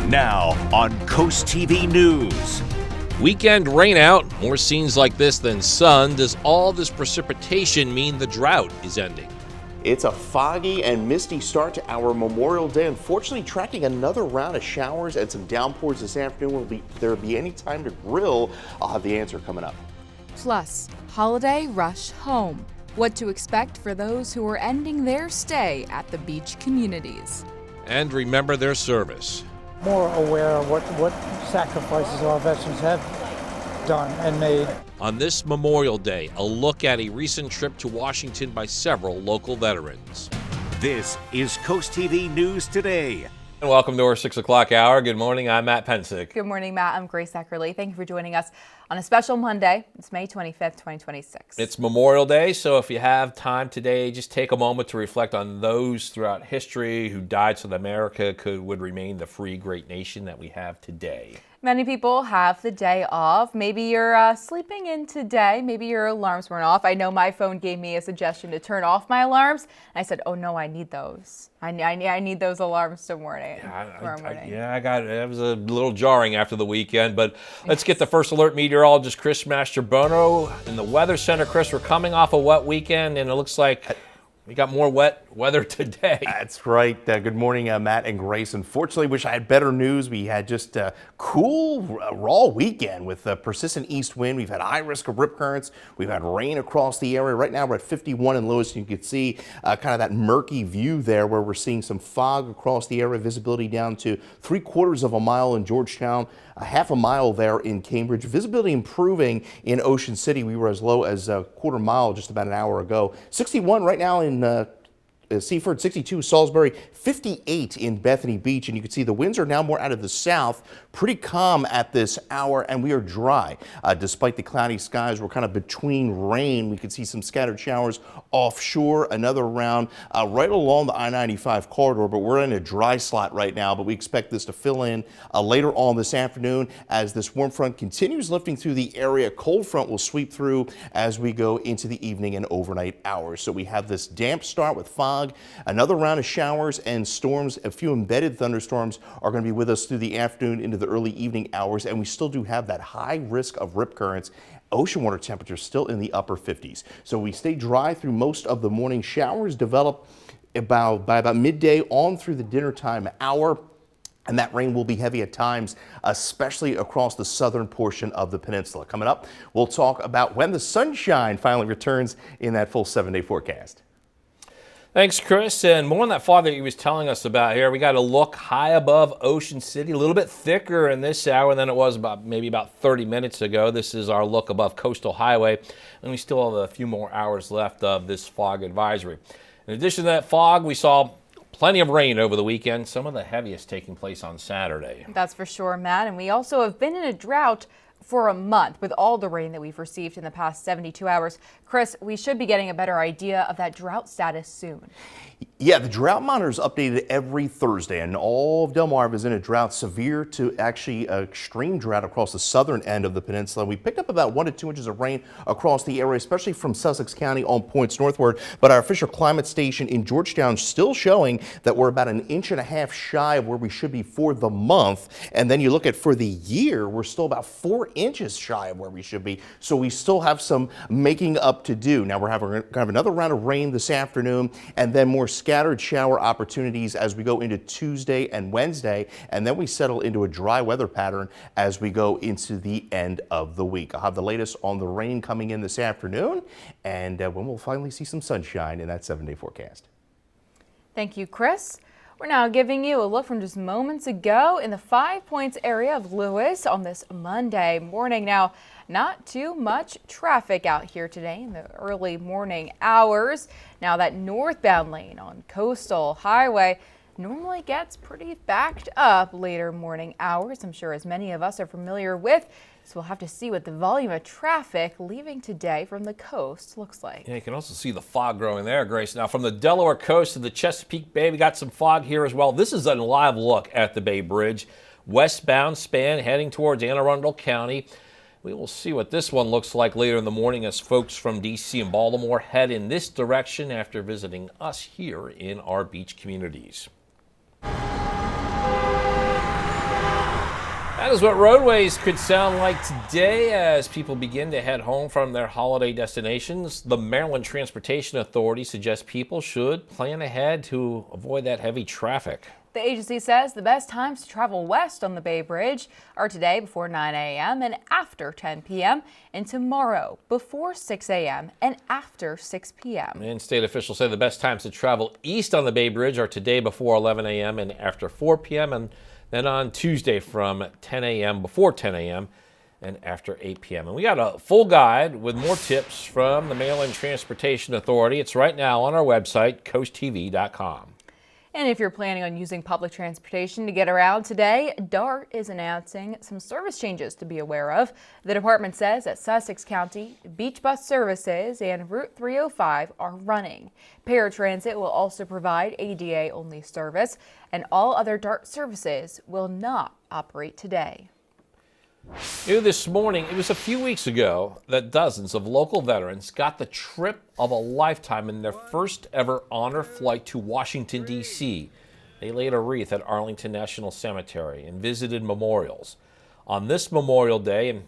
Now on CoastTV News. Weekend rain out, more scenes like this than sun. Does all this precipitation mean the drought is ending? It's a foggy and misty start to our Memorial Day. Unfortunately, tracking another round of showers and some downpours this afternoon. Will there be any time to grill? I'll have the answer coming up. Plus, holiday rush home. What to expect for those who are ending their stay at the beach communities. And remember their service. More aware of what sacrifices our veterans have done and made. On this Memorial Day, a look at a recent trip to Washington by several local veterans. This is CoastTV News Today. And welcome to our 6 o'clock hour. Good morning, I'm Matt Pensick. Good morning, Matt. I'm Grace Eckerly. Thank you for joining us on a special Monday. It's May 25th, 2026. It's Memorial Day, so if you have time today, just take a moment to reflect on those throughout history who died so that America would remain the free, great nation that we have today. Many people have the day off. Maybe you're sleeping in today. Maybe your alarms weren't off. I know my phone gave me a suggestion to turn off my alarms. And I said, oh no, I need those. I need those alarms tomorrow morning. It was a little jarring after the weekend, but let's get the first alert meteorologist, Chris Mastrobono, in the Weather Center. Chris, we're coming off a wet weekend, and it looks like we got more wet weather today. That's right. Good morning, Matt and Grace. Unfortunately, wish I had better news. We had just a cool, raw weekend with a persistent east wind. We've had high risk of rip currents. We've had rain across the area. Right now, we're at 51 in Lewis. You can see kind of that murky view there where we're seeing some fog across the area. Visibility down to 3/4 of a mile in Georgetown, a half a mile there in Cambridge. Visibility improving in Ocean City. We were as low as a quarter mile just about an hour ago. 61 right now in Seaford, 62 Salisbury, 58 in Bethany Beach, and you can see the winds are now more out of the south. Pretty calm at this hour, and we are dry. Despite the cloudy skies, we're kind of between rain. We can see some scattered showers offshore, another round right along the I-95 corridor, but we're in a dry slot right now, but we expect this to fill in later on this afternoon as this warm front continues lifting through the area. Cold front will sweep through as we go into the evening and overnight hours. So we have this damp start with fog, another round of showers and storms. A few embedded thunderstorms are going to be with us through the afternoon into the early evening hours, and we still do have that high risk of rip currents. Ocean water temperatures still in the upper 50s. So we stay dry through most of the morning. Showers develop by about midday on through the dinner time hour. And that rain will be heavy at times, especially across the southern portion of the peninsula. Coming up, we'll talk about when the sunshine finally returns in that full 7-day forecast. Thanks, Chris. And more on that fog that he was telling us about here. We got a look high above Ocean City, a little bit thicker in this hour than it was maybe about 30 minutes ago. This is our look above Coastal Highway, and we still have a few more hours left of this fog advisory. In addition to that fog, we saw plenty of rain over the weekend, some of the heaviest taking place on Saturday. That's for sure, Matt. And we also have been in a drought for a month with all the rain that we've received in the past 72 hours. Chris, we should be getting a better idea of that drought status soon. Yeah, the drought monitor is updated every Thursday, and all of Delmarva is in a drought, severe to actually extreme drought across the southern end of the peninsula. We picked up about 1 to 2 inches of rain across the area, especially from Sussex County on points northward. But our official climate station in Georgetown is still showing that we're about 1.5 inches shy of where we should be for the month. And then you look at for the year, we're still about 4 inches shy of where we should be. So we still have some making up to do. Now we're having kind of another round of rain this afternoon, and then more scattered shower opportunities as we go into Tuesday and Wednesday, and then we settle into a dry weather pattern as we go into the end of the week. I'll have the latest on the rain coming in this afternoon, and when we'll finally see some sunshine in that 7-day forecast. Thank you, Chris. We're now giving you a look from just moments ago in the 5 Points area of Lewis on this Monday morning. Now, not too much traffic out here today in the early morning hours. Now, that northbound lane on Coastal Highway normally gets pretty backed up later morning hours. I'm sure as many of us are familiar with. So we'll have to see what the volume of traffic leaving today from the coast looks like. Yeah, you can also see the fog growing there, Grace. Now, from the Delaware coast to the Chesapeake Bay, we got some fog here as well. This is a live look at the Bay Bridge. Westbound span heading towards Anne Arundel County. We will see what this one looks like later in the morning as folks from D.C. and Baltimore head in this direction after visiting us here in our beach communities. That is what roadways could sound like today as people begin to head home from their holiday destinations. The Maryland Transportation Authority suggests people should plan ahead to avoid that heavy traffic. The agency says the best times to travel west on the Bay Bridge are today before 9 a.m. and after 10 p.m. and tomorrow before 6 a.m. and after 6 p.m. And state officials say the best times to travel east on the Bay Bridge are today before 11 a.m. and after 4 p.m. and then on Tuesday from 10 a.m. before 10 a.m. and after 8 p.m. And we got a full guide with more tips from the Maryland Transportation Authority. It's right now on our website, CoastTV.com. And if you're planning on using public transportation to get around today, DART is announcing some service changes to be aware of. The department says that Sussex County beach bus services and Route 305 are running. Paratransit will also provide ADA-only service, and all other DART services will not operate today. New this morning, it was a few weeks ago that dozens of local veterans got the trip of a lifetime in their first ever honor flight to Washington, D.C. They laid a wreath at Arlington National Cemetery and visited memorials. On this Memorial Day, and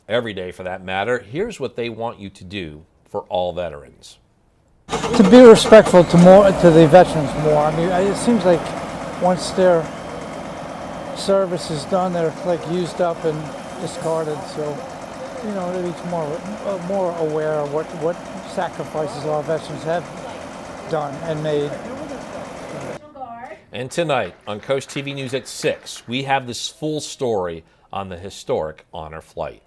every day for that matter, here's what they want you to do for all veterans. To be respectful to the veterans more. I mean, it seems like once their service is done, they're like used up and discarded. So, you know, to be more aware of what sacrifices our veterans have done and made. And tonight on Coast TV News at 6, we have this full story on the historic honor flight.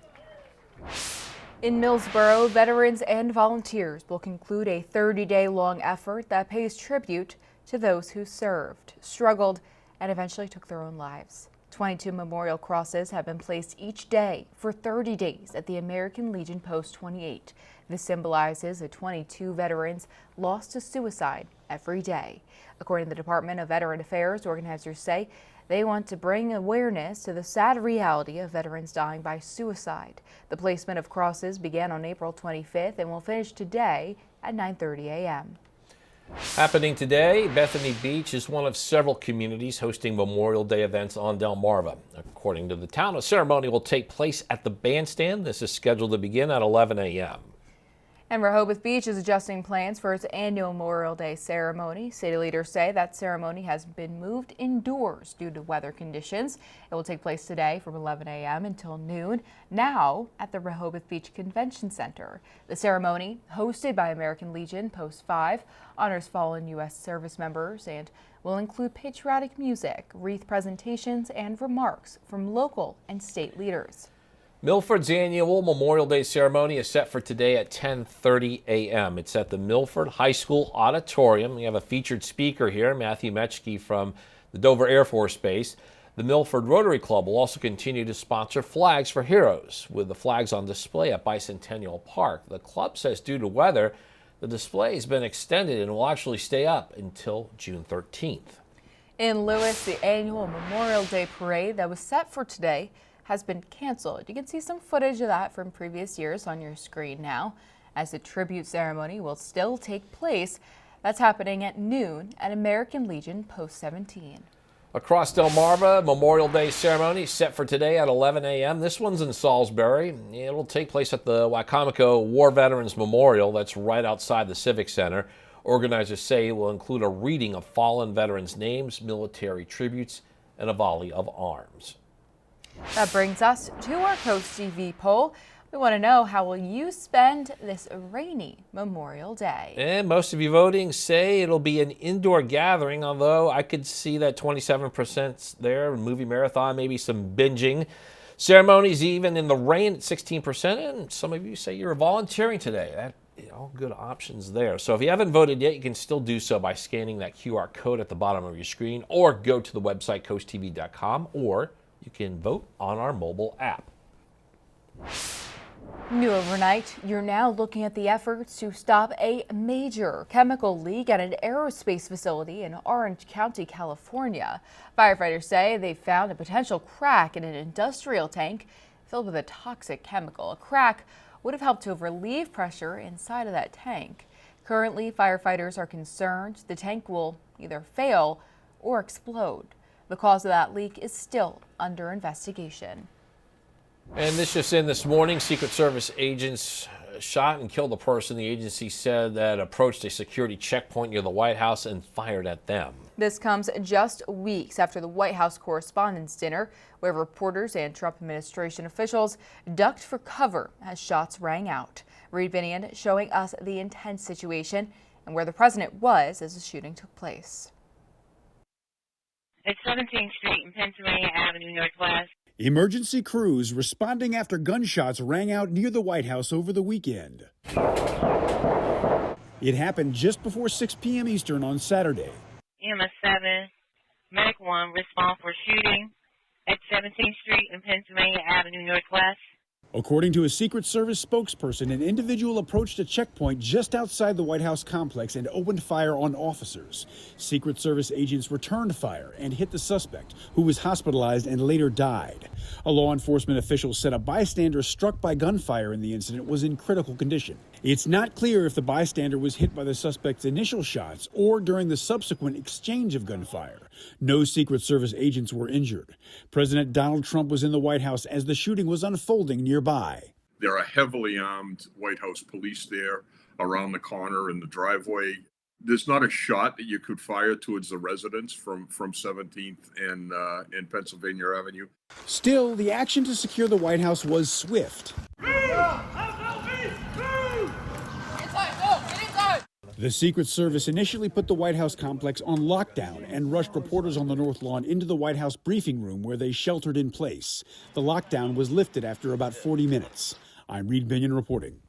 In Millsboro, veterans and volunteers will conclude a 30-day-long effort that pays tribute to those who served, struggled, and eventually took their own lives. 22 memorial crosses have been placed each day for 30 days at the American Legion Post 28. This symbolizes the 22 veterans lost to suicide every day. According to the Department of Veteran Affairs, organizers say they want to bring awareness to the sad reality of veterans dying by suicide. The placement of crosses began on April 25th and will finish today at 9:30 a.m. Happening today, Bethany Beach is one of several communities hosting Memorial Day events on Delmarva. According to the town, a ceremony will take place at the bandstand. This is scheduled to begin at 11 a.m. And Rehoboth Beach is adjusting plans for its annual Memorial Day ceremony. City leaders say that ceremony has been moved indoors due to weather conditions. It will take place today from 11 a.m. until noon, now at the Rehoboth Beach Convention Center. The ceremony, hosted by American Legion Post 5, honors fallen U.S. service members and will include patriotic music, wreath presentations, and remarks from local and state leaders. Milford's annual Memorial Day ceremony is set for today at 10:30 a.m. It's at the Milford High School Auditorium. We have a featured speaker here, Matthew Metchke from the Dover Air Force Base. The Milford Rotary Club will also continue to sponsor Flags for Heroes, with the flags on display at Bicentennial Park. The club says due to weather, the display has been extended and will actually stay up until June 13th. In Lewis, the annual Memorial Day parade that was set for today has been canceled. You can see some footage of that from previous years on your screen now, as the tribute ceremony will still take place. That's happening at noon at American Legion Post 17. Across Delmarva, Memorial Day ceremony set for today at 11 a.m. This one's in Salisbury. It'll take place at the Wicomico War Veterans Memorial. That's right outside the Civic Center. Organizers say it will include a reading of fallen veterans' names, military tributes, and a volley of arms. That brings us to our Coast TV poll. We want to know, how will you spend this rainy Memorial Day? And most of you voting say it'll be an indoor gathering, although I could see that 27% there, movie marathon, maybe some binging. Ceremonies even in the rain at 16%, and some of you say you're volunteering today. Good options there. So if you haven't voted yet, you can still do so by scanning that QR code at the bottom of your screen, or go to the website coasttv.com, or you can vote on our mobile app. New overnight, you're now looking at the efforts to stop a major chemical leak at an aerospace facility in Orange County, California. Firefighters say they found a potential crack in an industrial tank filled with a toxic chemical. A crack would have helped to relieve pressure inside of that tank. Currently, firefighters are concerned the tank will either fail or explode. The cause of that leak is still under investigation. And this just in this morning, Secret Service agents shot and killed a person the agency said that approached a security checkpoint near the White House and fired at them. This comes just weeks after the White House Correspondents' Dinner, where reporters and Trump administration officials ducked for cover as shots rang out. Reed Binion showing us the intense situation and where the president was as the shooting took place. At 17th Street and Pennsylvania Avenue Northwest. Emergency crews responding after gunshots rang out near the White House over the weekend. It happened just before 6 p.m. Eastern on Saturday. EMS 7, Medic 1 respond for shooting at 17th Street and Pennsylvania Avenue Northwest. According to a Secret Service spokesperson, an individual approached a checkpoint just outside the White House complex and opened fire on officers. Secret Service agents returned fire and hit the suspect, who was hospitalized and later died. A law enforcement official said a bystander struck by gunfire in the incident was in critical condition. It's not clear if the bystander was hit by the suspect's initial shots or during the subsequent exchange of gunfire. No Secret Service agents were injured. President Donald Trump was in the White House as the shooting was unfolding nearby. There are heavily armed White House police there around the corner in the driveway. There's not a shot that you could fire towards the residents from 17th and Pennsylvania Avenue. Still, the action to secure the White House was swift. The Secret Service initially put the White House complex on lockdown and rushed reporters on the North Lawn into the White House briefing room where they sheltered in place. The lockdown was lifted after about 40 minutes. I'm Reed Binion reporting.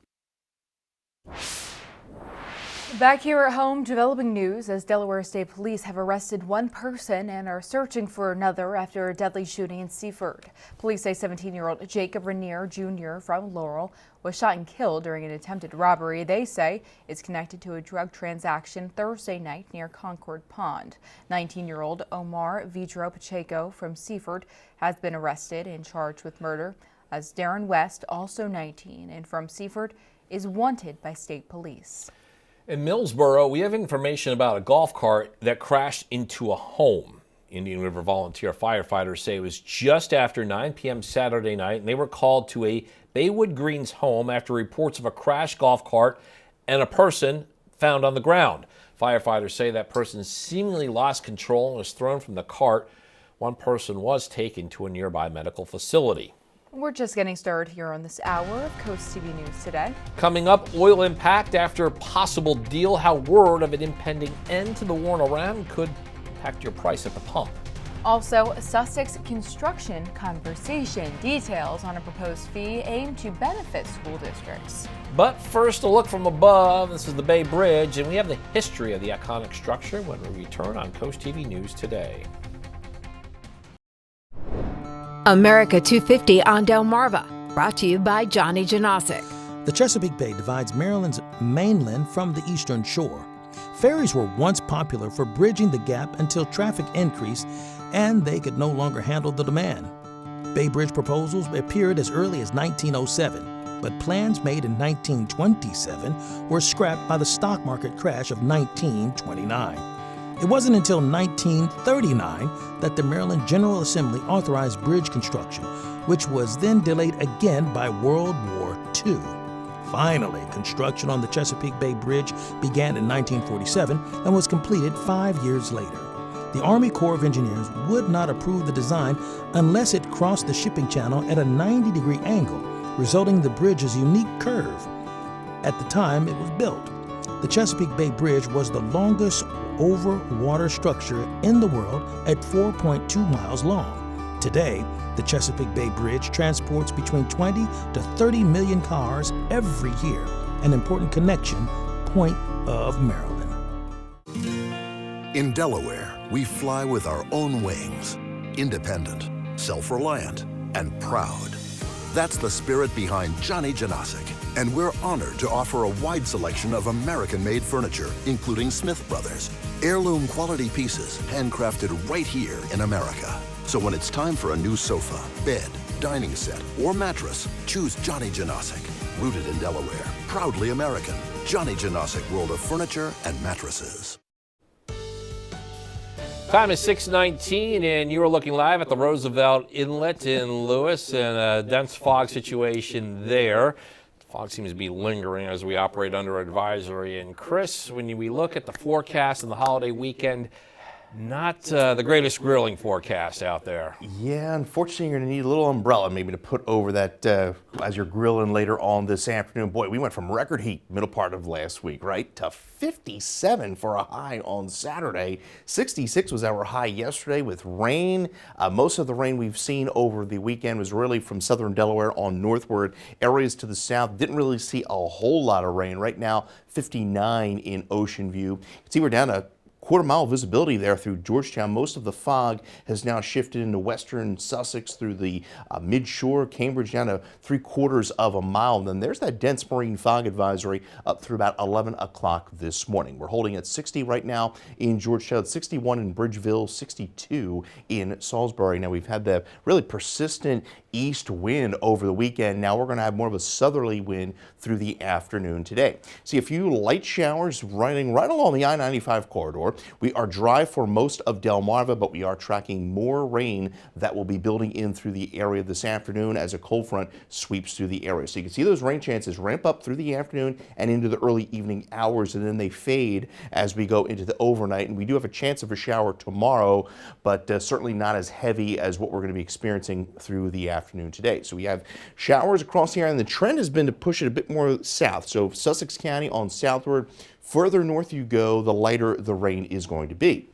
Back here at home, developing news as Delaware State Police have arrested one person and are searching for another after a deadly shooting in Seaford. Police say 17-year-old Jacob Rainier Jr. from Laurel was shot and killed during an attempted robbery they say is connected to a drug transaction Thursday night near Concord Pond. 19-year-old Omar Vidro Pacheco from Seaford has been arrested and charged with murder, as Darren West, also 19 and from Seaford, is wanted by state police. In Millsboro, we have information about a golf cart that crashed into a home. Indian River volunteer firefighters say it was just after 9 p.m. Saturday night, and they were called to a Baywood Greens home after reports of a crashed golf cart and a person found on the ground. Firefighters say that person seemingly lost control and was thrown from the cart. One person was taken to a nearby medical facility. We're just getting started here on this hour of Coast TV News Today. Coming up, oil impact after possible deal, how word of an impending end to the war in Iran could impact your price at the pump. Also, Sussex construction conversation, details on a proposed fee aimed to benefit school districts. But first, a look from above. This is the Bay Bridge, and we have the history of the iconic structure when we return on Coast TV News Today. America 250 on Delmarva, brought to you by Johnny Janosic. The Chesapeake Bay divides Maryland's mainland from the eastern shore. Ferries were once popular for bridging the gap until traffic increased and they could no longer handle the demand. Bay Bridge proposals appeared as early as 1907, but plans made in 1927 were scrapped by the stock market crash of 1929. It wasn't until 1939 that the Maryland General Assembly authorized bridge construction, which was then delayed again by World War II. Finally, construction on the Chesapeake Bay Bridge began in 1947 and was completed 5 years later. The Army Corps of Engineers would not approve the design unless it crossed the shipping channel at a 90-degree angle, resulting in the bridge's unique curve. At the time it was built, the Chesapeake Bay Bridge was the longest over-water structure in the world at 4.2 miles long. Today, the Chesapeake Bay Bridge transports between 20 to 30 million cars every year, an important connection point of Maryland. In Delaware, we fly with our own wings, independent, self-reliant, and proud. That's the spirit behind Johnny Janosic, and we're honored to offer a wide selection of American-made furniture, including Smith Brothers. Heirloom quality pieces, handcrafted right here in America. So when it's time for a new sofa, bed, dining set, or mattress, choose Johnny Janosic. Rooted in Delaware, proudly American. Johnny Janosic World of Furniture and Mattresses. Time is 6:19, and you are looking live at the Roosevelt Inlet in Lewis, and a dense fog situation there. The fog seems to be lingering as we operate under advisory. And Chris, when we look at the forecast and the holiday weekend, not the greatest grilling forecast out there. Yeah, unfortunately, you're going to need a little umbrella maybe to put over that as you're grilling later on this afternoon. Boy, we went from record heat middle part of last week, right, to 57 for a high on Saturday. 66 was our high yesterday with rain. Most of the rain we've seen over the weekend was really from southern Delaware on northward. Areas to the south didn't really see a whole lot of rain. Right now, 59 in Ocean View. You can see we're down to quarter-mile visibility there through Georgetown. Most of the fog has now shifted into western Sussex through the mid-shore, Cambridge down to 3/4 of a mile. And then there's that dense marine fog advisory up through about 11 o'clock this morning. We're holding at 60 right now in Georgetown, 61 in Bridgeville, 62 in Salisbury. Now we've had the really persistent east wind over the weekend. Now we're going to have more of a southerly wind through the afternoon today. See a few light showers running right along the I-95 corridor. We are dry for most of Delmarva, but we are tracking more rain that will be building in through the area this afternoon as a cold front sweeps through the area. So you can see those rain chances ramp up through the afternoon and into the early evening hours, and then they fade as we go into the overnight. And we do have a chance of a shower tomorrow, but certainly not as heavy as what we're going to be experiencing through the afternoon today. So we have showers across the area, and the trend has been to push it a bit more south. So Sussex County on southward, further north you go, the lighter the rain is going to be.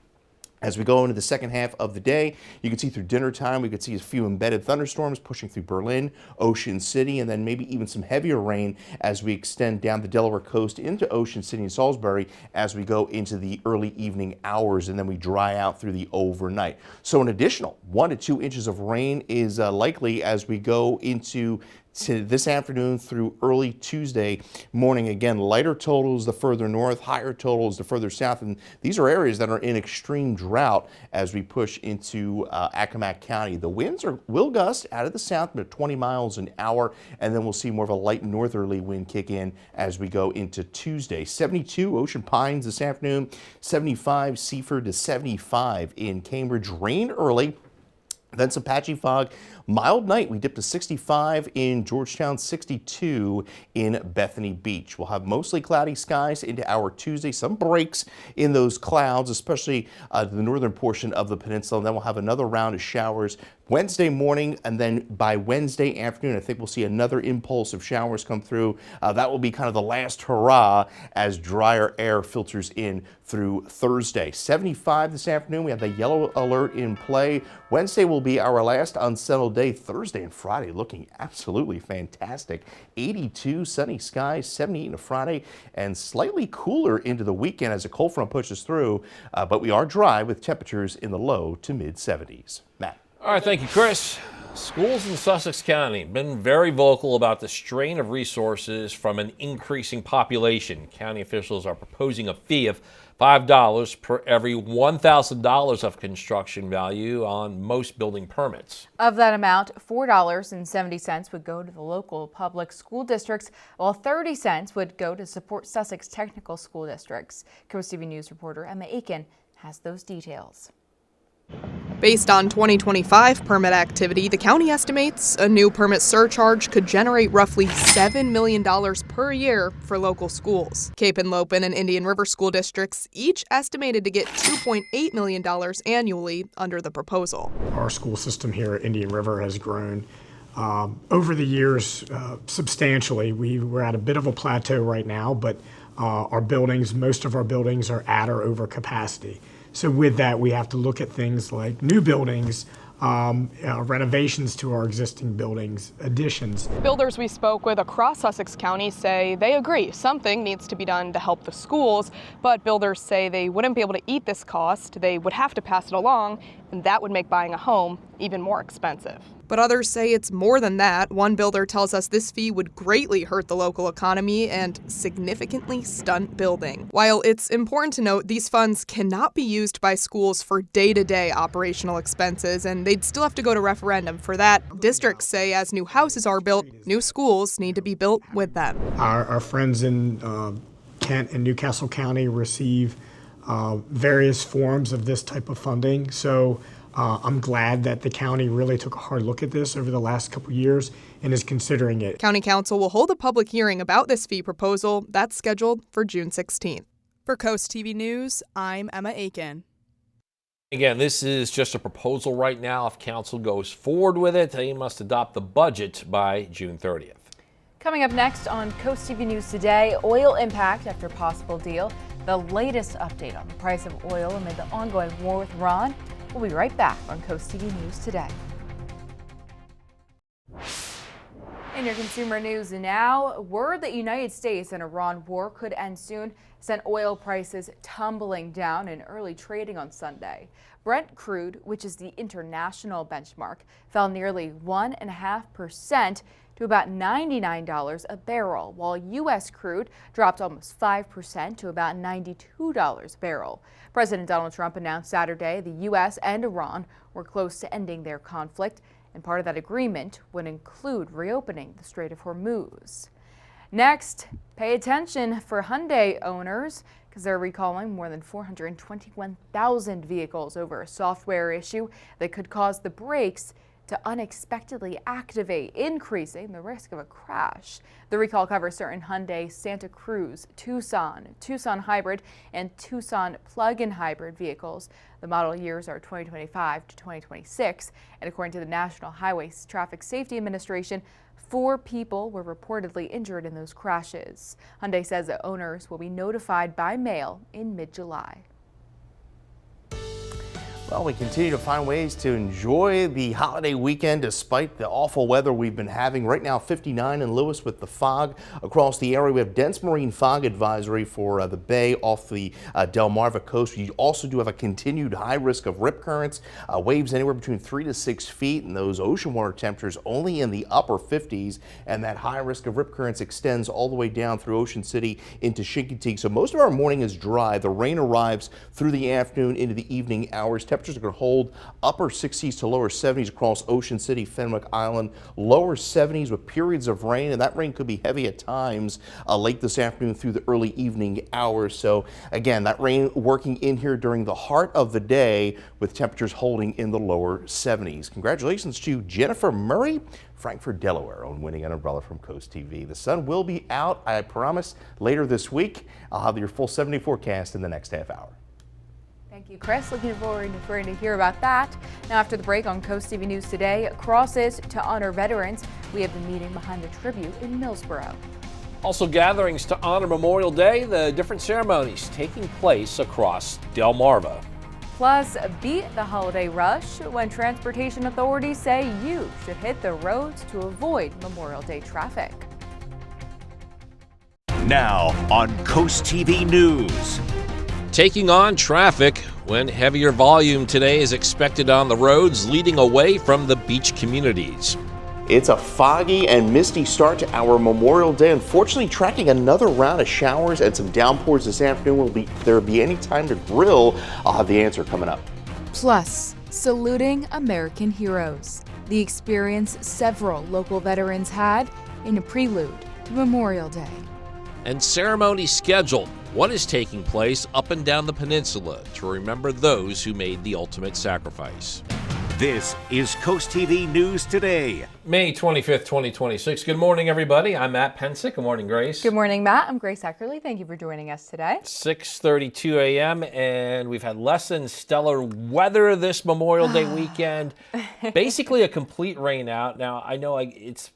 As we go into the second half of the day, you can see through dinner time, we could see a few embedded thunderstorms pushing through Berlin, Ocean City, and then maybe even some heavier rain as we extend down the Delaware coast into Ocean City and Salisbury as we go into the early evening hours, and then we dry out through the overnight. So an additional 1 to 2 inches of rain is likely as we go into this afternoon through early Tuesday morning. Again, lighter totals the further north, higher totals the further south, and these are areas that are in extreme drought as we push into Accomack County. The winds will gust out of the south about 20 miles an hour, and then we'll see more of a light northerly wind kick in as we go into Tuesday. 72 Ocean Pines this afternoon, 75 Seaford to 75 in Cambridge. Rain early, then some patchy fog. Mild night, we dip to 65 in Georgetown, 62 in Bethany Beach. We'll have mostly cloudy skies into our Tuesday. Some breaks in those clouds, especially the northern portion of the peninsula. And then we'll have another round of showers Wednesday morning, and then by Wednesday afternoon, I think we'll see another impulse of showers come through. That will be kind of the last hurrah as drier air filters in through Thursday. 75 this afternoon. We have the yellow alert in play. Wednesday will be our last unsettled day. Thursday and Friday looking absolutely fantastic. 82 sunny skies, 78 on Friday, and slightly cooler into the weekend as a cold front pushes through. But we are dry with temperatures in the low to mid 70s. Matt. All right, thank you, Chris. Schools in Sussex County have been very vocal about the strain of resources from an increasing population. County officials are proposing a fee of $5 per every $1,000 of construction value on most building permits. Of that amount, $4.70 would go to the local public school districts, while 30 cents would go to support Sussex technical school districts. CoastTV News reporter Emma Aiken has those details. Based on 2025 permit activity, the county estimates a new permit surcharge could generate roughly $7 million per year for local schools. Cape and Lopin and Indian River school districts each estimated to get $2.8 million annually under the proposal. Our school system here at Indian River has grown over the years substantially. We're at a bit of a plateau right now, but most of our buildings are at or over capacity. So with that, we have to look at things like new buildings, renovations to our existing buildings, additions. Builders we spoke with across Sussex County say they agree something needs to be done to help the schools, but builders say they wouldn't be able to eat this cost. They would have to pass it along, and that would make buying a home even more expensive. But others say it's more than that. One builder tells us this fee would greatly hurt the local economy and significantly stunt building. While it's important to note these funds cannot be used by schools for day-to-day operational expenses, and they'd still have to go to referendum for that. Districts say as new houses are built, new schools need to be built with them. Our friends in Kent and Newcastle County receive various forms of this type of funding. So I'm glad that the county really took a hard look at this over the last couple of years and is considering it. County Council will hold a public hearing about this fee proposal. That's scheduled for June 16th. For Coast TV News, I'm Emma Aiken. Again, this is just a proposal right now. If council goes forward with it, they must adopt the budget by June 30th. Coming up next on Coast TV News today, oil impact after possible deal, the latest update on the price of oil amid the ongoing war with Iran. We'll be right back on Coast TV News today. In your consumer news now, word that United States and Iran war could end soon sent oil prices tumbling down in early trading on Sunday. Brent crude, which is the international benchmark, fell nearly 1.5% to about $99 a barrel, while U.S. crude dropped almost 5% to about $92 a barrel. President Donald Trump announced Saturday the U.S. and Iran were close to ending their conflict, and part of that agreement would include reopening the Strait of Hormuz. Next, pay attention for Hyundai owners because they're recalling more than 421,000 vehicles over a software issue that could cause the brakes to unexpectedly activate, increasing the risk of a crash. The recall covers certain Hyundai Santa Cruz, Tucson, Tucson Hybrid, and Tucson plug-in hybrid vehicles. The model years are 2025 to 2026, and according to the National Highway Traffic Safety Administration, 4 people were reportedly injured in those crashes. Hyundai says that owners will be notified by mail in mid-July. Well, we continue to find ways to enjoy the holiday weekend despite the awful weather we've been having. Right now, 59 in Lewis with the fog across the area. We have dense marine fog advisory for the bay off the Delmarva coast. You also do have a continued high risk of rip currents, waves anywhere between 3 to 6 feet, and those ocean water temperatures only in the upper 50s. And that high risk of rip currents extends all the way down through Ocean City into Chincoteague. So most of our morning is dry. The rain arrives through the afternoon into the evening hours. Temperatures are going to hold upper 60s to lower 70s across Ocean City, Fenwick Island, lower 70s with periods of rain, and that rain could be heavy at times late this afternoon through the early evening hours. So again, that rain working in here during the heart of the day with temperatures holding in the lower 70s. Congratulations to Jennifer Murray, Frankfort, Delaware, on winning an umbrella from Coast TV. The sun will be out, I promise, later this week. I'll have your full 70 forecast in the next half hour. Thank you, Chris. Looking forward to hear about that. Now, after the break on Coast TV News today, crosses to honor veterans. We have the meeting behind the tribute in Millsboro. Also gatherings to honor Memorial Day, the different ceremonies taking place across Delmarva. Plus, beat the holiday rush when transportation authorities say you should hit the roads to avoid Memorial Day traffic. Now on Coast TV News. Taking on traffic when heavier volume today is expected on the roads leading away from the beach communities. It's a foggy and misty start to our Memorial Day. Unfortunately, tracking another round of showers and some downpours this afternoon. Will there be any time to grill? I'll have the answer coming up. Plus, saluting American heroes. The experience several local veterans had in a prelude to Memorial Day. And ceremonies scheduled. What is taking place up and down the peninsula to remember those who made the ultimate sacrifice? This is Coast TV News Today. May 25th, 2026. Good morning, everybody. I'm Matt Pensick. Good morning, Grace. Good morning, Matt. I'm Grace Eckerly. Thank you for joining us today. 6:32 a.m. and we've had less than stellar weather this Memorial Day weekend. Basically a complete rain out. Now, I know it's...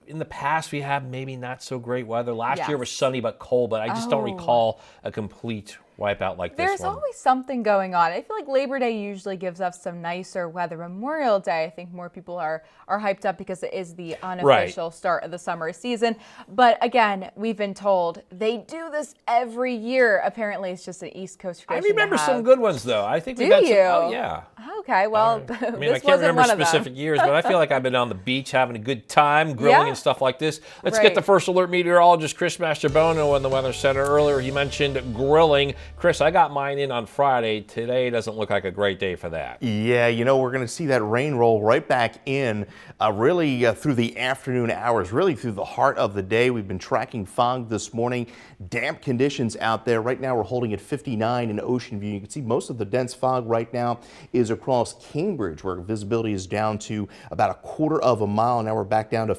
In the past, we had maybe not so great weather. Last year was sunny but cold, but I just don't recall a complete wipeout like this one. There's always something going on. I feel like Labor Day usually gives us some nicer weather. Memorial Day, I think more people are hyped up because it is the unofficial start of the summer season. But again, we've been told they do this every year. Apparently, it's just an East Coast tradition. I remember some good ones, though. I think we got some. Oh, yeah. Okay, well, I mean, I can't remember specific years, but I feel like I've been on the beach having a good time, grilling and stuff like this. Let's get the first alert meteorologist, Chris Mastrobono, in the Weather Center. Earlier, he mentioned grilling. Chris, I got mine in on Friday. Today doesn't look like a great day for that. Yeah, you know, we're going to see that rain roll right back in really through the afternoon hours, really through the heart of the day. We've been tracking fog this morning, damp conditions out there. Right now we're holding at 59 in Ocean View. You can see most of the dense fog right now is across Cambridge, where visibility is down to about a quarter of a mile. Now we're back down to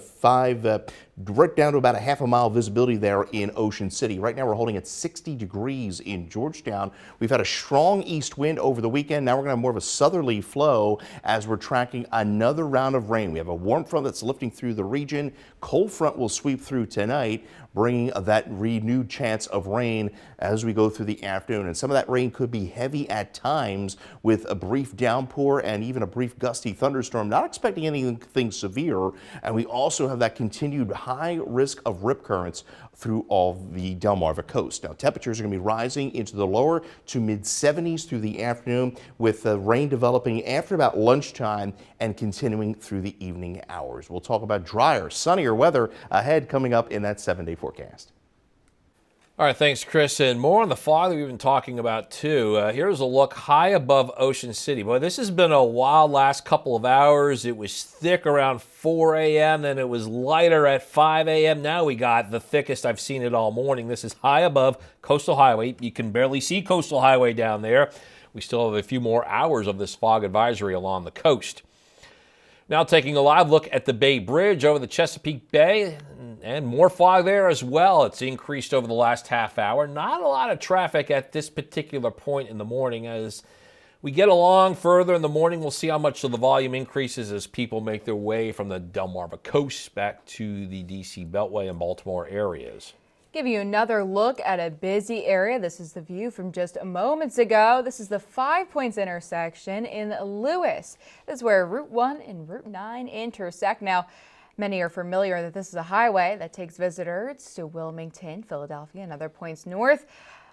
right down to about a half a mile visibility there in Ocean City. Right now we're holding at 60 degrees in Georgetown. We've had a strong east wind over the weekend. Now we're going to have more of a southerly flow as we're tracking another round of rain. We have a warm front that's lifting through the region. Cold front will sweep through tonight, bringing that renewed chance of rain as we go through the afternoon. And some of that rain could be heavy at times with a brief downpour and even a brief gusty thunderstorm. Not expecting anything severe. And we also have that continued high risk of rip currents through all the Delmarva coast. Now temperatures are going to be rising into the lower to mid 70s through the afternoon, with rain developing after about lunchtime and continuing through the evening hours. We'll talk about drier, sunnier weather ahead coming up in that 7-day forecast. All right, thanks, Chris. And more on the fog that we've been talking about, too. Here's a look high above Ocean City. Boy, this has been a wild last couple of hours. It was thick around 4 a.m., then it was lighter at 5 a.m. Now we got the thickest I've seen it all morning. This is high above Coastal Highway. You can barely see Coastal Highway down there. We still have a few more hours of this fog advisory along the coast. Now taking a live look at the Bay Bridge over the Chesapeake Bay, and more fog there as well. It's increased over the last half hour. Not a lot of traffic at this particular point in the morning. As we get along further in the morning, we'll see how much of the volume increases as people make their way from the Delmarva coast back to the D.C. Beltway and Baltimore areas. Give you another look at a busy area. This is the view from just moments ago. This is the 5 Points intersection in Lewis. This is where Route 1 and Route 9 intersect. Now, many are familiar that this is a highway that takes visitors to Wilmington, Philadelphia, and other points north.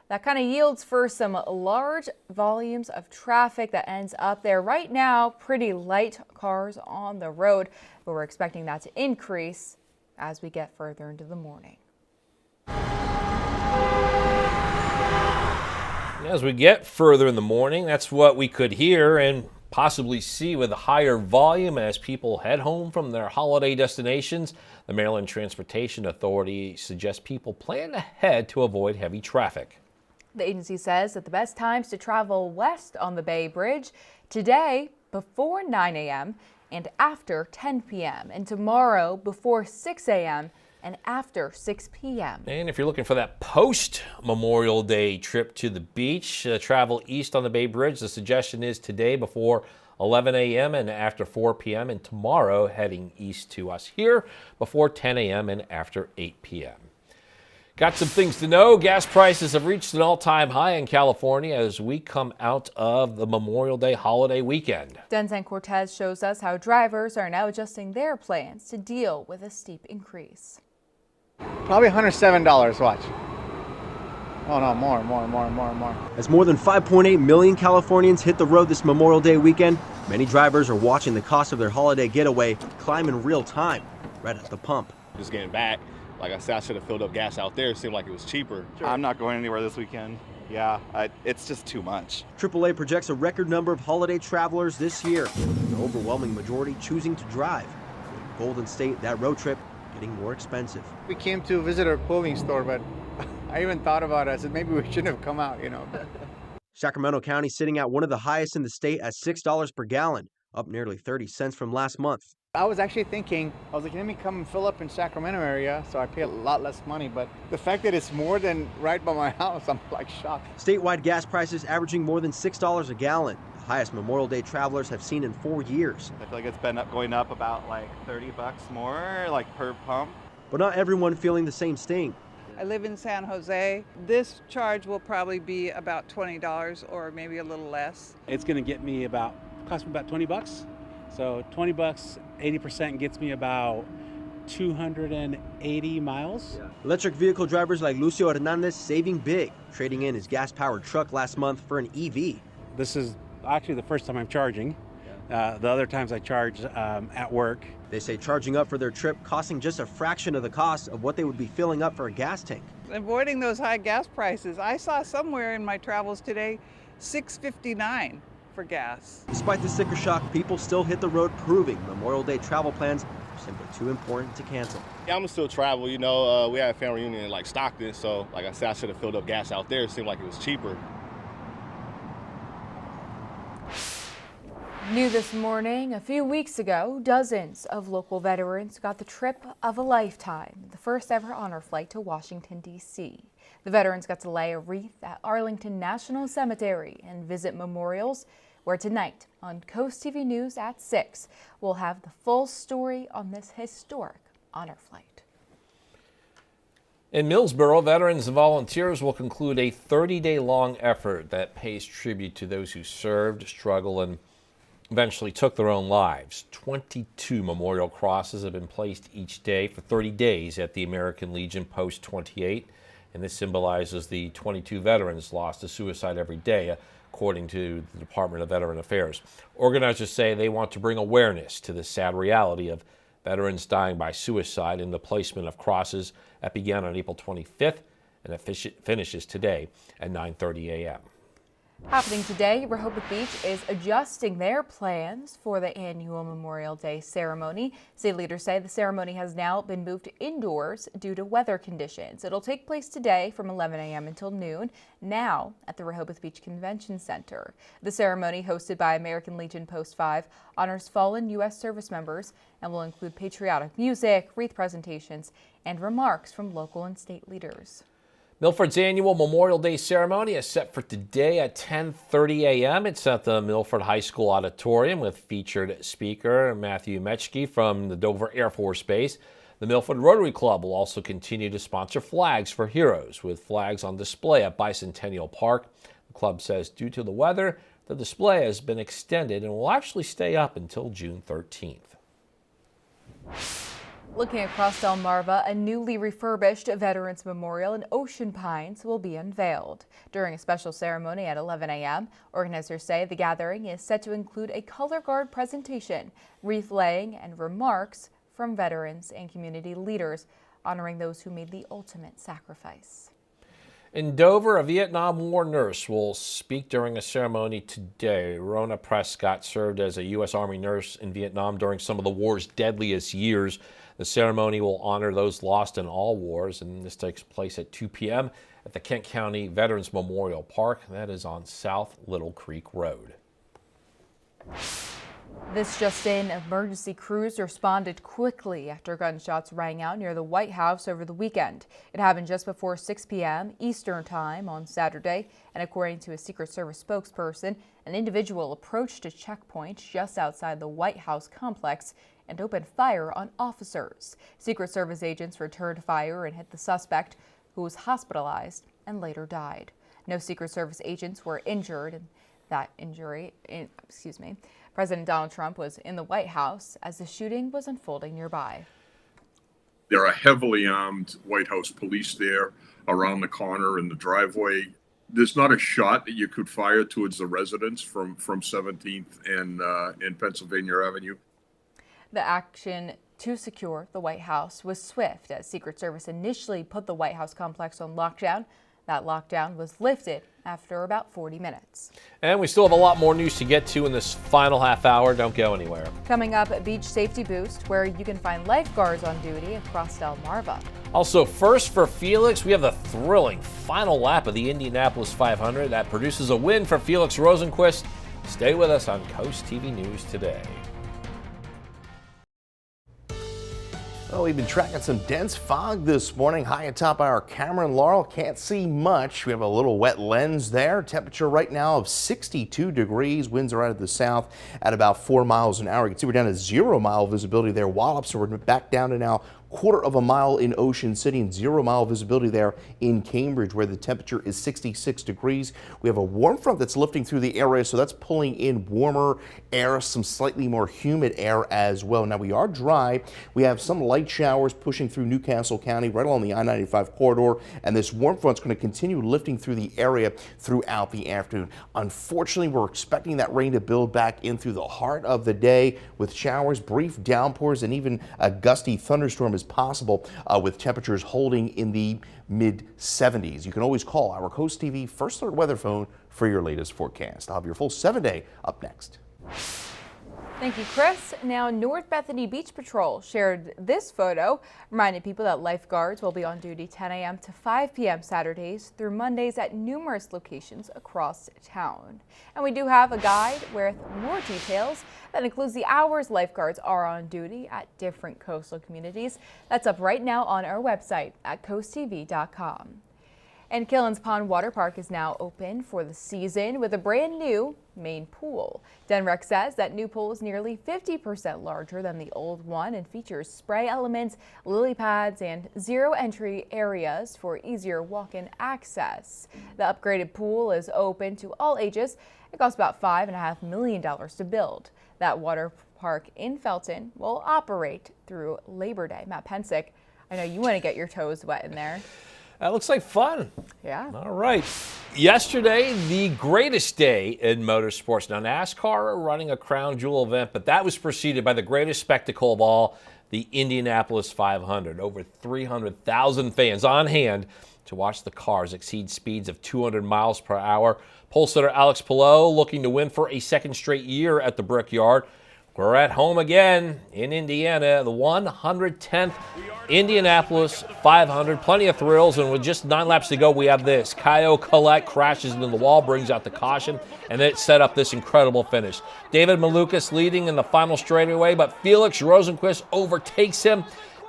That kind of yields for some large volumes of traffic that ends up there. Right now, pretty light cars on the road, but we're expecting that to increase as we get further into the morning. As we get further in the morning, that's what we could hear and possibly see with a higher volume as people head home from their holiday destinations. The Maryland Transportation Authority suggests people plan ahead to avoid heavy traffic. The agency says that the best times to travel west on the Bay Bridge today before 9 a.m. and after 10 p.m. and tomorrow before 6 a.m. and after 6 p.m. And if you're looking for that post-Memorial Day trip to the beach, travel east on the Bay Bridge, the suggestion is today before 11 a.m. and after 4 p.m. and tomorrow heading east to us here before 10 a.m. and after 8 p.m. Got some things to know. Gas prices have reached an all-time high in California as we come out of the Memorial Day holiday weekend. Denzel Cortez shows us how drivers are now adjusting their plans to deal with a steep increase. Probably $107, watch. Oh no, more. As more than 5.8 million Californians hit the road this Memorial Day weekend, many drivers are watching the cost of their holiday getaway climb in real time, right at the pump. Just getting back, like I said, I should have filled up gas out there. It seemed like it was cheaper. I'm not going anywhere this weekend. Yeah, it's just too much. AAA projects a record number of holiday travelers this year, the overwhelming majority choosing to drive. In Golden State, that road trip getting more expensive. We came to visit our clothing store, but I even thought about it. I said maybe we shouldn't have come out, Sacramento County sitting at one of the highest in the state at $6 per gallon, up nearly 30 cents from last month. I was actually thinking, let me come and fill up in Sacramento area, so I pay a lot less money, but the fact that it's more than right by my house, I'm like shocked. Statewide gas prices averaging more than $6 a gallon, the highest Memorial Day travelers have seen in 4 years. I feel like it's been going up about like $30 more, like per pump. But not everyone feeling the same sting. I live in San Jose. This charge will probably be about $20 or maybe a little less. It's going to get me cost me about $20. So $20, 80% gets me about 280 miles. Yeah. Electric vehicle drivers like Lucio Hernandez saving big, trading in his gas-powered truck last month for an EV. This is actually the first time I'm charging. The other times I charge at work. They say charging up for their trip costing just a fraction of the cost of what they would be filling up for a gas tank. Avoiding those high gas prices. I saw somewhere in my travels today $6.59 for gas. Despite the sticker shock, people still hit the road, proving Memorial Day travel plans are simply too important to cancel. Yeah, I'm gonna still travel. You know, we had a family reunion in like Stockton, so like I said, I should have filled up gas out there. It seemed like it was cheaper. New this morning, a few weeks ago, dozens of local veterans got the trip of a lifetime, the first ever honor flight to Washington, D.C. The veterans got to lay a wreath at Arlington National Cemetery and visit memorials, where tonight on CoastTV News at 6, we'll have the full story on this historic honor flight. In Millsboro, veterans and volunteers will conclude a 30-day-long effort that pays tribute to those who served, struggled, and eventually took their own lives. 22 memorial crosses have been placed each day for 30 days at the American Legion Post 28, and this symbolizes the 22 veterans lost to suicide every day, according to the Department of Veteran Affairs. Organizers say they want to bring awareness to the sad reality of veterans dying by suicide in the placement of crosses that began on April 25th, and it finishes today at 9:30 a.m. Happening today, Rehoboth Beach is adjusting their plans for the annual Memorial Day ceremony. State leaders say the ceremony has now been moved indoors due to weather conditions. It'll take place today from 11 a.m. until noon, now at the Rehoboth Beach Convention Center. The ceremony, hosted by American Legion Post 5, honors fallen U.S. service members and will include patriotic music, wreath presentations, and remarks from local and state leaders. Milford's annual Memorial Day ceremony is set for today at 10:30 a.m. It's at the Milford High School Auditorium with featured speaker Matthew Metschke from the Dover Air Force Base. The Milford Rotary Club will also continue to sponsor Flags for Heroes, with flags on display at Bicentennial Park. The club says due to the weather, the display has been extended and will actually stay up until June 13th. Looking across Delmarva, a newly refurbished Veterans Memorial in Ocean Pines will be unveiled. During a special ceremony at 11 a.m., organizers say the gathering is set to include a color guard presentation, wreath laying, and remarks from veterans and community leaders honoring those who made the ultimate sacrifice. In Dover, a Vietnam War nurse will speak during a ceremony today. Rona Prescott served as a U.S. Army nurse in Vietnam during some of the war's deadliest years. The ceremony will honor those lost in all wars, and this takes place at 2 p.m. at the Kent County Veterans Memorial Park. That is on South Little Creek Road. This just-in, emergency crews responded quickly after gunshots rang out near the White House over the weekend. It happened just before 6 p.m. Eastern Time on Saturday, and according to a Secret Service spokesperson, an individual approached a checkpoint just outside the White House complex and opened fire on officers. Secret Service agents returned fire and hit the suspect, who was hospitalized and later died. No Secret Service agents were injured in that President Donald Trump was in the White House as the shooting was unfolding nearby. There are heavily armed White House police there around the corner in the driveway. There's not a shot that you could fire towards the residents from 17th and Pennsylvania Avenue. The action to secure the White House was swift as Secret Service initially put the White House complex on lockdown. That lockdown was lifted after about 40 minutes. And we still have a lot more news to get to in this final half hour. Don't go anywhere. Coming up, Beach Safety Boost, where you can find lifeguards on duty across Delmarva. Also, first for Felix, we have the thrilling final lap of the Indianapolis 500 that produces a win for Felix Rosenquist. Stay with us on CoastTV News today. Well, we've been tracking some dense fog this morning. High atop our camera and Laurel, can't see much. We have a little wet lens there. Temperature right now of 62 degrees. Winds are out of the south at about 4 miles an hour. You can see we're down to 0 mile visibility there. Wallops, so we're back down to now 1/4 mile in Ocean City and 0-mile visibility there in Cambridge, where the temperature is 66 degrees. We have a warm front that's lifting through the area, so that's pulling in warmer air, some slightly more humid air as well. Now we are dry. We have some light showers pushing through Newcastle County right along the I-95 corridor, and this warm front's going to continue lifting through the area throughout the afternoon. Unfortunately, we're expecting that rain to build back in through the heart of the day with showers, brief downpours, and even a gusty thunderstorm is possible with temperatures holding in the mid-70s. You can always call our Coast TV First Alert weather phone for your latest forecast. I'll have your full 7-day up next. Thank you, Chris. Now, North Bethany Beach Patrol shared this photo, reminding people that lifeguards will be on duty 10 a.m. to 5 p.m. Saturdays through Mondays at numerous locations across town. And we do have a guide with more details that includes the hours lifeguards are on duty at different coastal communities. That's up right now on our website at coasttv.com. And Killens Pond Water Park is now open for the season with a brand new main pool. Denrec says that new pool is nearly 50% larger than the old one and features spray elements, lily pads, and zero entry areas for easier walk-in access. The upgraded pool is open to all ages. It costs about $5.5 million to build. That water park in Felton will operate through Labor Day. Matt Pensick, I know you want to get your toes wet in there. That looks like fun. Yeah. All right. Yesterday, the greatest day in motorsports. Now, NASCAR are running a crown jewel event, but that was preceded by the greatest spectacle of all, the Indianapolis 500. Over 300,000 fans on hand to watch the cars exceed speeds of 200 miles per hour. Pole sitter Alex Palou looking to win for a second straight year at the Brickyard. We're at home again in Indiana, the 110th Indianapolis 500. Plenty of thrills, and with just 9 laps to go, we have this. Caio Collet crashes into the wall, brings out the caution, and then it set up this incredible finish. David Malukas leading in the final straightaway, but Felix Rosenqvist overtakes him.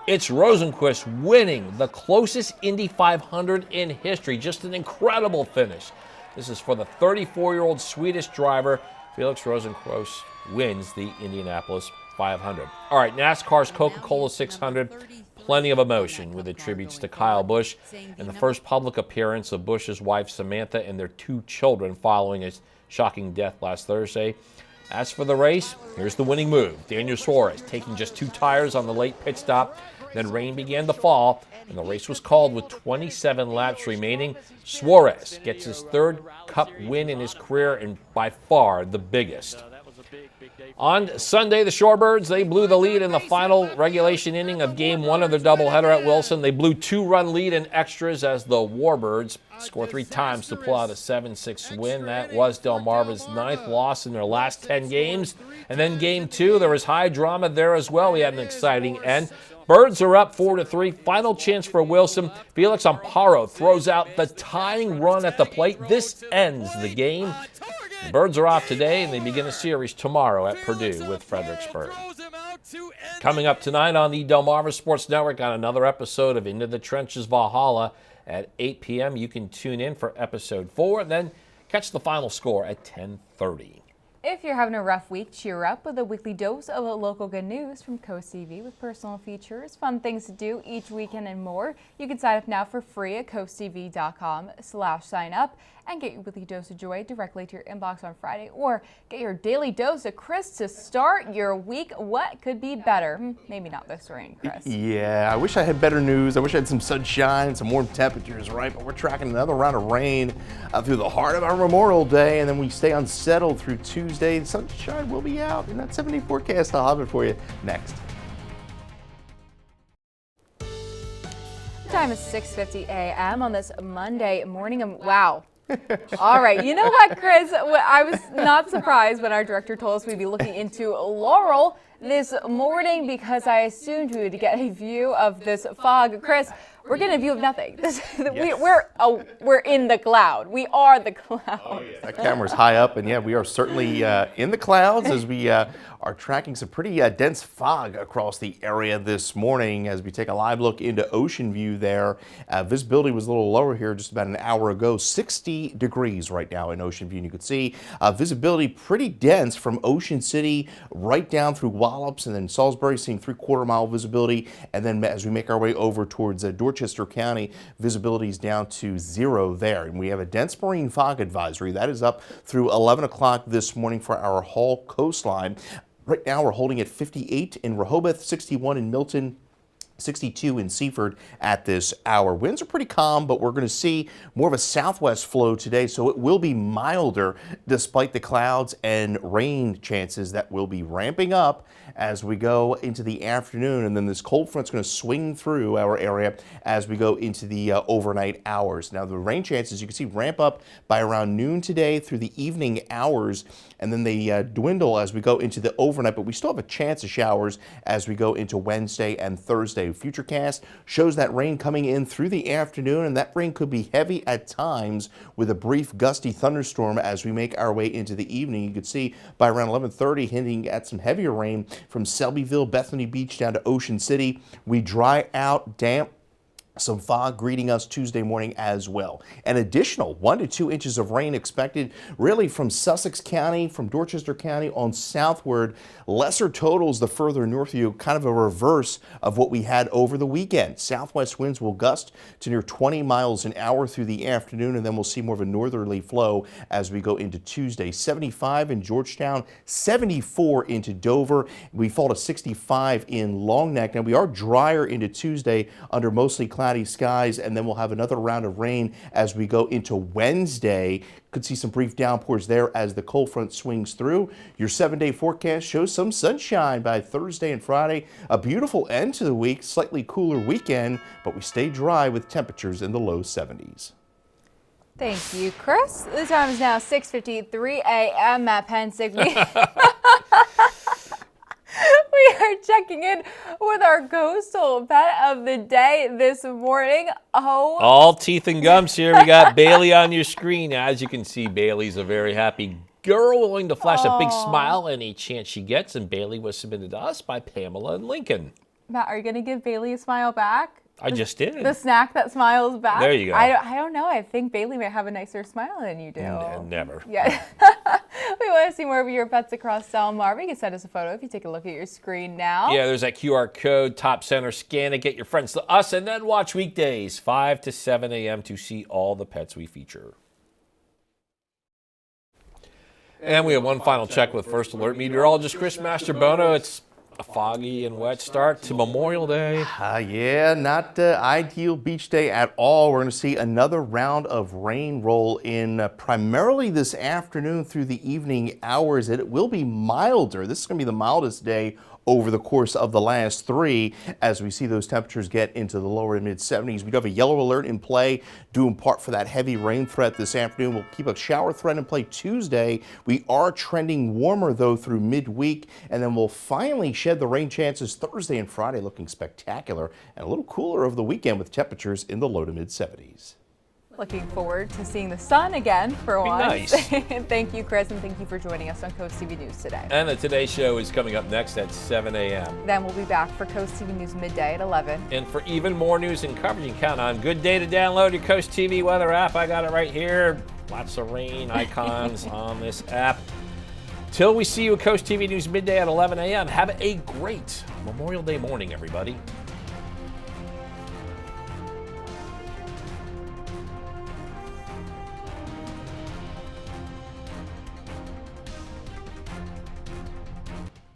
It's Rosenqvist winning the closest Indy 500 in history. Just an incredible finish. This is for the 34-year-old Swedish driver. Felix Rosenqvist wins the Indianapolis 500. All right, NASCAR's Coca-Cola 600, plenty of emotion with the tributes to Kyle Busch and the first public appearance of Busch's wife Samantha and their 2 children following his shocking death last Thursday. As for the race, here's the winning move. Daniel Suarez taking just 2 tires on the late pit stop. Then rain began to fall, and the race was called with 27 laps remaining. Suarez gets his 3rd Cup win in his career and by far the biggest. On Sunday, the Shorebirds, they blew the lead in the final regulation inning of Game 1 of their doubleheader at Wilson. They blew 2-run lead in extras as the Warbirds scored 3 times to pull out a 7-6 win. That was Delmarva's 9th loss in their last 10 games. And then Game 2, there was high drama there as well. We had an exciting end. Birds are up 4-3. Final chance for Wilson. Felix Amparo throws out the tying run at the plate. This ends the game. The Birds are off today, and they begin a series tomorrow at Purdue with Fredericksburg. Coming up tonight on the Delmarva Sports Network on another episode of Into the Trenches Valhalla at 8 p.m. You can tune in for episode 4, and then catch the final score at 10:30. If you're having a rough week, cheer up with a weekly dose of local good news from Coast TV with personal features, fun things to do each weekend, and more. You can sign up now for free at coasttv.com/sign up and get your weekly dose of joy directly to your inbox on Friday, or get your daily dose of Chris to start your week. What could be better? Maybe not this rain, Chris. Yeah, I wish I had better news. I wish I had some sunshine, some warm temperatures, right? But we're tracking another round of rain through the heart of our Memorial Day, and then we stay unsettled through Tuesday. The sunshine will be out in that 70 forecast. I'll have it for you next. The time is 6:50 a.m. on this Monday morning, and wow. All right, you know what, Chris? I was not surprised when our director told us we'd be looking into Laurel this morning because I assumed we would get a view of this fog. Chris, We're getting a view of nothing. We're in the cloud. We are the cloud. That camera's high up, and yeah, we are certainly in the clouds as we are tracking some pretty dense fog across the area this morning as we take a live look into Ocean View there. Visibility was a little lower here just about an hour ago, 60 degrees right now in Ocean View. And you can see visibility pretty dense from Ocean City right down through Wallops and then Salisbury, seeing 3/4 mile visibility. And then as we make our way over towards Dorchester County, visibility is down to 0 there. And we have a dense marine fog advisory that is up through 11 o'clock this morning for our Hull coastline. Right now we're holding at 58 in Rehoboth, 61 in Milton, 62 in Seaford at this hour. Winds are pretty calm, but we're going to see more of a southwest flow today, so it will be milder despite the clouds and rain chances that will be ramping up as we go into the afternoon. And then this cold front's going to swing through our area as we go into the overnight hours. Now the rain chances you can see ramp up by around noon today through the evening hours, and then they dwindle as we go into the overnight, but we still have a chance of showers as we go into Wednesday and Thursday. Futurecast shows that rain coming in through the afternoon, and that rain could be heavy at times with a brief gusty thunderstorm as we make our way into the evening. You could see by around 11:30 hinting at some heavier rain from Selbyville, Bethany Beach down to Ocean City. We dry out, damp, some fog greeting us Tuesday morning as well. An additional 1 to 2 inches of rain expected really from Sussex County, from Dorchester County on southward. Lesser totals the further north you, kind of a reverse of what we had over the weekend. Southwest winds will gust to near 20 miles an hour through the afternoon, and then we'll see more of a northerly flow as we go into Tuesday. 75 in Georgetown, 74 into Dover. We fall to 65 in Long Neck. Now we are drier into Tuesday under mostly cloudy skies, and then we'll have another round of rain as we go into Wednesday. Could see some brief downpours there as the cold front swings through. Your 7-day forecast shows some sunshine by Thursday and Friday. A beautiful end to the week, slightly cooler weekend, but we stay dry with temperatures in the low 70s. Thank you, Chris. The time is now 6:53 a.m. Matt Pensick. We are checking in with our coastal pet of the day this morning. Oh, all teeth and gums here. We got Bailey on your screen. As you can see, Bailey's a very happy girl, willing to flash a big smile any chance she gets. And Bailey was submitted to us by Pamela and Lincoln. Matt, are you going to give Bailey a smile back? I just did. The snack that smiles back? There you go. I don't know. I think Bailey might have a nicer smile than you do. Never. Yeah. We want to see more of your pets across Delmarva. You can send us a photo if you take a look at your screen now. Yeah, there's that QR code, top center. Scan it, get your friends to us, and then watch weekdays 5 to 7 a.m. to see all the pets we feature. And we have one final check with First Alert meteorologist Chris Mastrobono. It's a foggy and wet start to Memorial Day. Yeah, not ideal beach day at all. We're going to see another round of rain roll in primarily this afternoon through the evening hours. It will be milder. This is going to be the mildest day over the course of the last 3 as we see those temperatures get into the lower to mid 70s. We do have a yellow alert in play due in part for that heavy rain threat this afternoon. We'll keep a shower threat in play Tuesday. We are trending warmer though through midweek, and then we'll finally shed the rain chances Thursday and Friday, looking spectacular and a little cooler over the weekend with temperatures in the low to mid 70s. Looking forward to seeing the sun again for once. Nice. Thank you, Chris, and thank you for joining us on Coast TV News today. And the Today Show is coming up next at 7 a.m. Then we'll be back for Coast TV News midday at 11. And for even more news and coverage, you can count on Good Day to download your Coast TV weather app. I got it right here. Lots of rain icons on this app. Till we see you at Coast TV News midday at 11 a.m. Have a great Memorial Day morning, everybody.